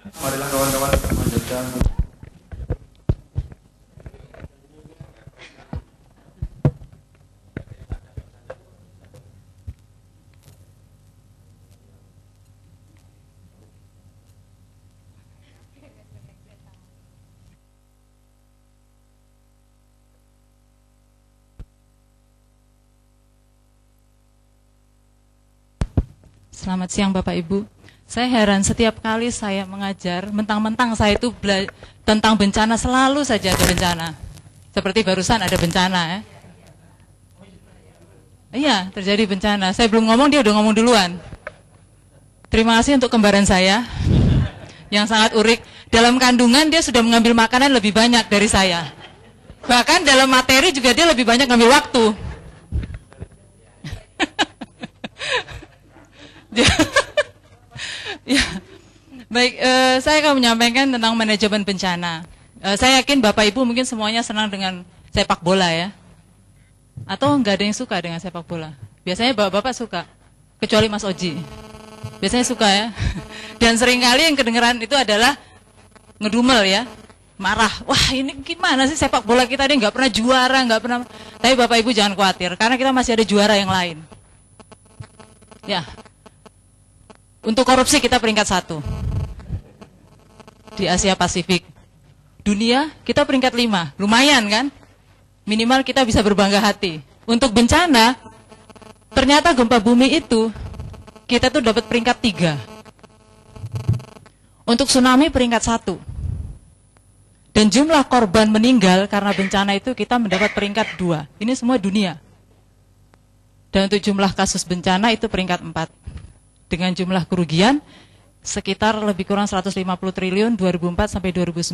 Marilah kawan-kawan kita lanjutkan. Selamat siang Bapak Ibu. Saya heran setiap kali saya mengajar, mentang-mentang saya itu tentang bencana selalu saja ada bencana. Seperti barusan ada bencana ya. Iya, terjadi bencana. Saya belum ngomong, dia udah ngomong duluan. Terima kasih untuk kembaran saya yang sangat urik. Dalam kandungan dia sudah mengambil makanan lebih banyak dari saya. Bahkan dalam materi juga dia lebih banyak ngambil waktu. Ya, baik. Saya akan menyampaikan tentang manajemen bencana. Saya yakin Bapak Ibu mungkin semuanya senang dengan sepak bola ya, atau nggak ada yang suka dengan sepak bola. Biasanya Bapak suka, kecuali Mas Oji. Biasanya suka ya. Dan seringkali yang kedengeran itu adalah ngedumel ya, marah. Wah ini gimana sih sepak bola kita ini nggak pernah juara, nggak pernah. Tapi Bapak Ibu jangan khawatir, karena kita masih ada juara yang lain. Ya. Untuk korupsi kita peringkat 1 di Asia Pasifik. Dunia kita peringkat 5, lumayan kan? Minimal kita bisa berbangga hati. Untuk bencana, ternyata gempa bumi itu kita tuh dapat peringkat 3. Untuk tsunami peringkat 1. Dan jumlah korban meninggal karena bencana itu kita mendapat peringkat 2. Ini semua dunia. Dan untuk jumlah kasus bencana itu peringkat 4. Dengan jumlah kerugian sekitar lebih kurang 150 triliun 2004 sampai 2009.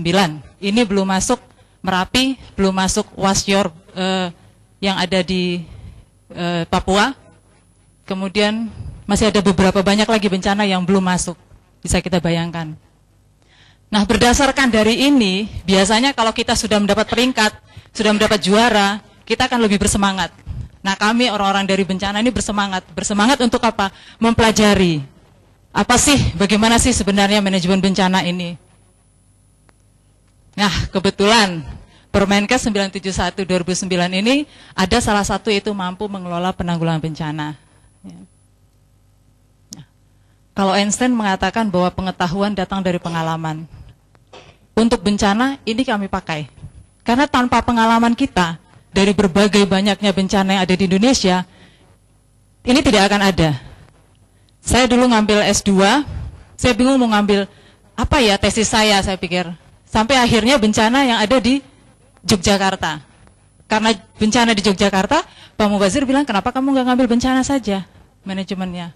Ini belum masuk Merapi, belum masuk Wasyor yang ada di Papua. Kemudian masih ada beberapa banyak lagi bencana yang belum masuk. Bisa kita bayangkan. Nah, berdasarkan dari ini, biasanya kalau kita sudah mendapat peringkat, sudah mendapat juara, kita akan lebih bersemangat. Nah, kami orang-orang dari bencana ini bersemangat. Bersemangat untuk apa? Mempelajari. Apa sih, bagaimana sih sebenarnya manajemen bencana ini? Nah, kebetulan Permenkes 971 2009 ini ada salah satu yaitu mampu mengelola penanggulangan bencana. Nah, kalau Einstein mengatakan bahwa pengetahuan datang dari pengalaman. Untuk bencana ini kami pakai. Karena tanpa pengalaman kita, dari berbagai banyaknya bencana yang ada di Indonesia, ini tidak akan ada. Saya dulu ngambil S2, saya bingung mau ngambil apa ya tesis saya pikir. Sampai akhirnya bencana yang ada di Yogyakarta. Karena bencana di Yogyakarta, Pak Mubazir bilang, kenapa kamu nggak ngambil bencana saja manajemennya.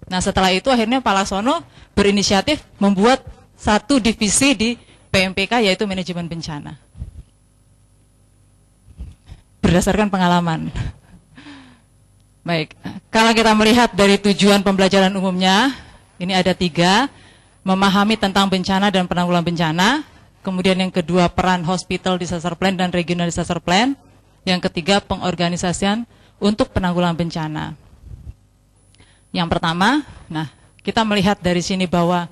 Nah setelah itu akhirnya Pak Laksono berinisiatif membuat satu divisi di PMPK yaitu manajemen bencana. Berdasarkan pengalaman. Baik, kalau kita melihat dari tujuan pembelajaran umumnya, ini ada 3, memahami tentang bencana dan penanggulangan bencana, kemudian yang kedua peran hospital disaster plan dan regional disaster plan, yang ketiga pengorganisasian untuk penanggulangan bencana. Yang pertama, nah kita melihat dari sini bahwa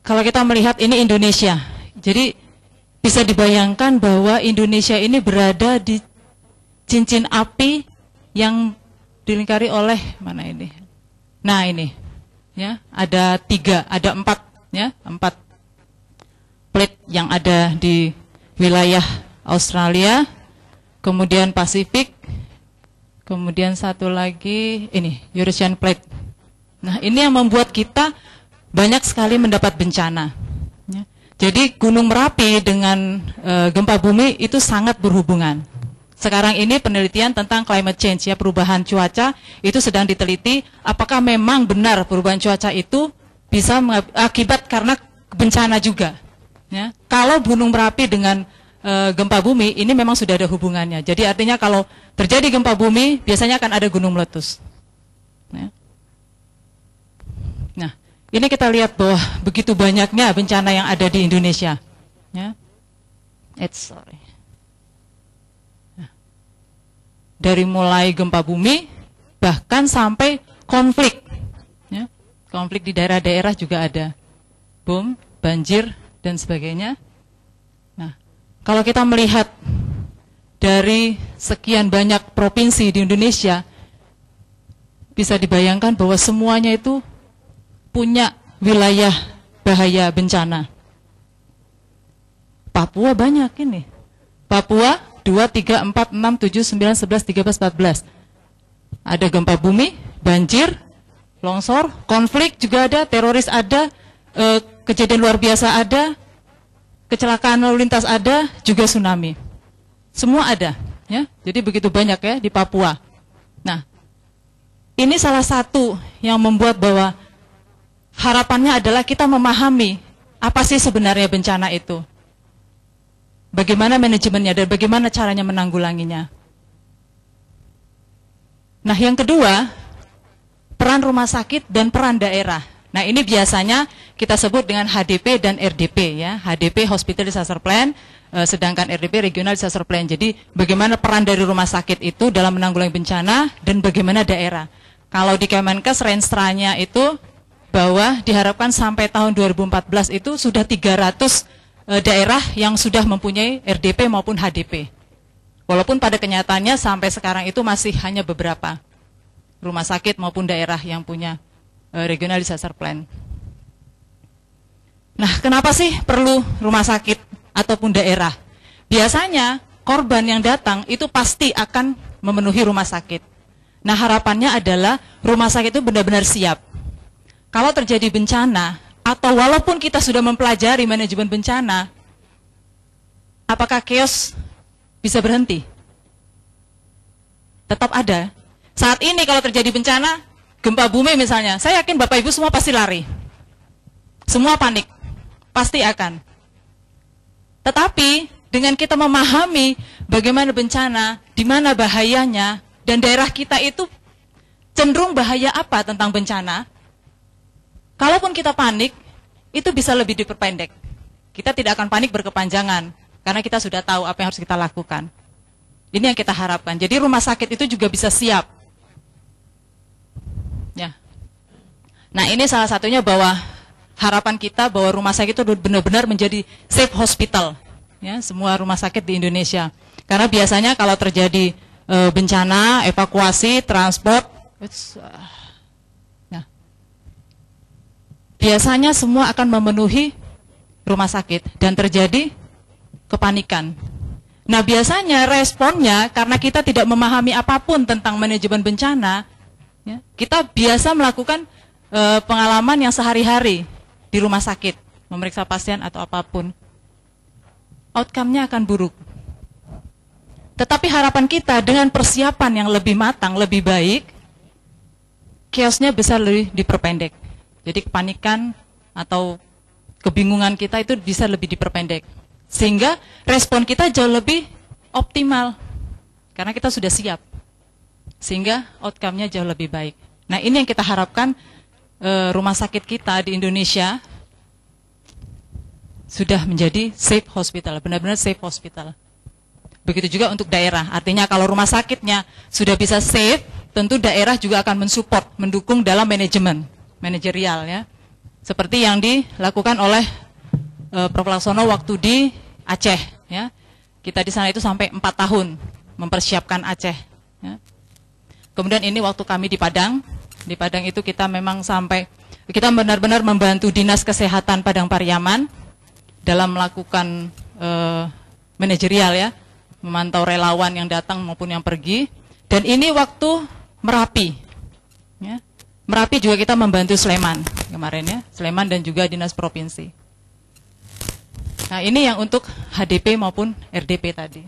kalau kita melihat ini Indonesia, jadi bisa dibayangkan bahwa Indonesia ini berada di cincin api yang dilingkari oleh mana ini? Nah ini, ya ada 4 ya, 4 plate yang ada di wilayah Australia, kemudian Pasifik, kemudian satu lagi ini Eurasian plate. Nah ini yang membuat kita banyak sekali mendapat bencana. Ya. Jadi Gunung Merapi dengan gempa bumi itu sangat berhubungan. Sekarang ini penelitian tentang climate change ya, perubahan cuaca itu sedang diteliti. Apakah memang benar perubahan cuaca itu bisa akibat karena bencana juga? Ya. Kalau Gunung Merapi dengan gempa bumi ini memang sudah ada hubungannya. Jadi artinya kalau terjadi gempa bumi biasanya akan ada gunung meletus. Ya. Nah. Ini kita lihat bahwa begitu banyaknya bencana yang ada di Indonesia. Ya. Dari mulai gempa bumi, bahkan sampai konflik. Ya. Konflik di daerah-daerah juga ada, bom, banjir, dan sebagainya. Nah, kalau kita melihat dari sekian banyak provinsi di Indonesia, bisa dibayangkan bahwa semuanya itu punya wilayah bahaya bencana. Papua banyak ini. Papua 2, 3, 4, 6, 7, 9, 11, 13, 14. Ada gempa bumi, banjir, longsor, konflik juga ada, teroris ada, kejadian luar biasa ada, kecelakaan lalu lintas ada, juga tsunami. Semua ada, ya. Jadi begitu banyak ya di Papua. Nah, ini salah satu yang membuat bahwa harapannya adalah kita memahami apa sih sebenarnya bencana itu. Bagaimana manajemennya dan bagaimana caranya menanggulanginya. Nah, yang kedua, peran rumah sakit dan peran daerah. Nah, ini biasanya kita sebut dengan HDP dan RDP ya. HDP Hospital Disaster Plan, sedangkan RDP Regional Disaster Plan. Jadi, bagaimana peran dari rumah sakit itu dalam menanggulangi bencana dan bagaimana daerah. Kalau di Kemenkes renstra-nya itu bahwa diharapkan sampai tahun 2014 itu sudah 300 daerah yang sudah mempunyai RDP maupun HDP. Walaupun pada kenyataannya sampai sekarang itu masih hanya beberapa rumah sakit maupun daerah yang punya Regional Disaster Plan. Nah, kenapa sih perlu rumah sakit ataupun daerah? Biasanya korban yang datang itu pasti akan memenuhi rumah sakit. Nah, harapannya adalah rumah sakit itu benar-benar siap. Kalau terjadi bencana, atau walaupun kita sudah mempelajari manajemen bencana, apakah chaos bisa berhenti? Tetap ada. Saat ini kalau terjadi bencana, gempa bumi misalnya, saya yakin Bapak Ibu semua pasti lari. Semua panik. Pasti akan. Tetapi, dengan kita memahami bagaimana bencana, di mana bahayanya, dan daerah kita itu cenderung bahaya apa tentang bencana, kalaupun kita panik, itu bisa lebih diperpendek. Kita tidak akan panik berkepanjangan, karena kita sudah tahu apa yang harus kita lakukan. Ini yang kita harapkan. Jadi rumah sakit itu juga bisa siap. Ya. Nah, ini salah satunya bahwa harapan kita bahwa rumah sakit itu benar-benar menjadi safe hospital. Ya, semua rumah sakit di Indonesia. Karena biasanya kalau terjadi bencana, evakuasi, transport, biasanya semua akan memenuhi rumah sakit dan terjadi kepanikan. Nah, biasanya responnya karena kita tidak memahami apapun tentang manajemen bencana, ya, kita biasa melakukan pengalaman yang sehari-hari di rumah sakit, memeriksa pasien atau apapun. Outcome-nya akan buruk. Tetapi harapan kita dengan persiapan yang lebih matang, lebih baik, chaos-nya bisa lebih diperpendek. Jadi kepanikan atau kebingungan kita itu bisa lebih diperpendek. Sehingga respon kita jauh lebih optimal. Karena kita sudah siap. Sehingga outcome-nya jauh lebih baik. Nah, ini yang kita harapkan rumah sakit kita di Indonesia sudah menjadi safe hospital. Benar-benar safe hospital. Begitu juga untuk daerah. Artinya kalau rumah sakitnya sudah bisa safe, tentu daerah juga akan mensupport, mendukung dalam manajemen. Manajerial ya, seperti yang dilakukan oleh Prof. Laksono waktu di Aceh ya. Kita di sana itu sampai 4 tahun mempersiapkan Aceh ya. Kemudian ini waktu kami di Padang itu kita memang sampai, kita benar-benar membantu Dinas Kesehatan Padang Pariaman dalam melakukan manajerial ya, memantau relawan yang datang maupun yang pergi. Dan ini waktu Merapi ya. Merapi juga kita membantu Sleman kemarin ya, Sleman dan juga Dinas Provinsi. Nah, ini yang untuk HDP maupun RDP tadi.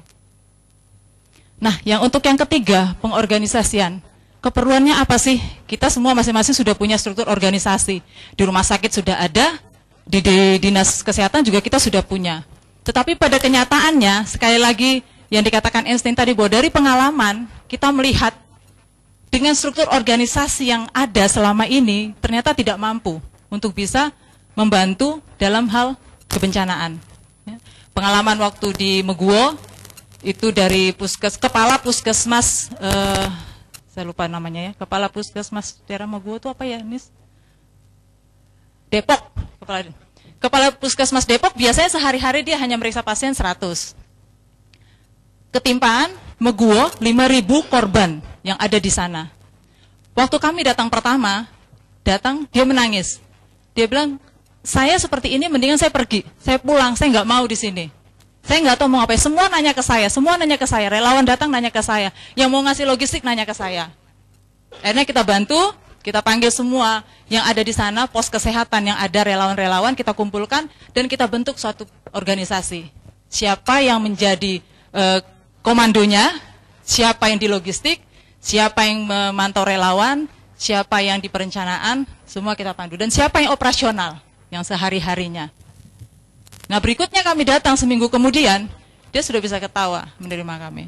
Nah, yang untuk yang ketiga, pengorganisasian. Keperluannya apa sih? Kita semua masing-masing sudah punya struktur organisasi. Di rumah sakit sudah ada, di Dinas Kesehatan juga kita sudah punya. Tetapi pada kenyataannya, sekali lagi yang dikatakan Einstein tadi, bahwa dari pengalaman kita melihat dengan struktur organisasi yang ada selama ini ternyata tidak mampu untuk bisa membantu dalam hal kebencanaan. Pengalaman waktu di Meguwo itu dari kepala puskesmas, saya lupa namanya ya, Kepala Puskesmas daerah Meguwo itu apa ya, Nis? Depok, Kepala Puskesmas Depok biasanya sehari-hari dia hanya meriksa pasien 100. Ketimpaan Meguwo 5.000 korban yang ada di sana. Waktu kami datang pertama, dia menangis. Dia bilang, saya seperti ini mendingan saya pergi, saya pulang, saya nggak mau di sini. Saya nggak tahu mau apa. Semua nanya ke saya, relawan datang nanya ke saya, yang mau ngasih logistik nanya ke saya. Akhirnya kita bantu, kita panggil semua yang ada di sana, pos kesehatan yang ada relawan-relawan, kita kumpulkan dan kita bentuk suatu organisasi. Siapa yang menjadi komandonya, siapa yang di logistik, siapa yang memantau relawan, siapa yang di perencanaan, semua kita pandu. Dan siapa yang operasional, yang sehari-harinya. Nah berikutnya kami datang seminggu kemudian, dia sudah bisa ketawa menerima kami.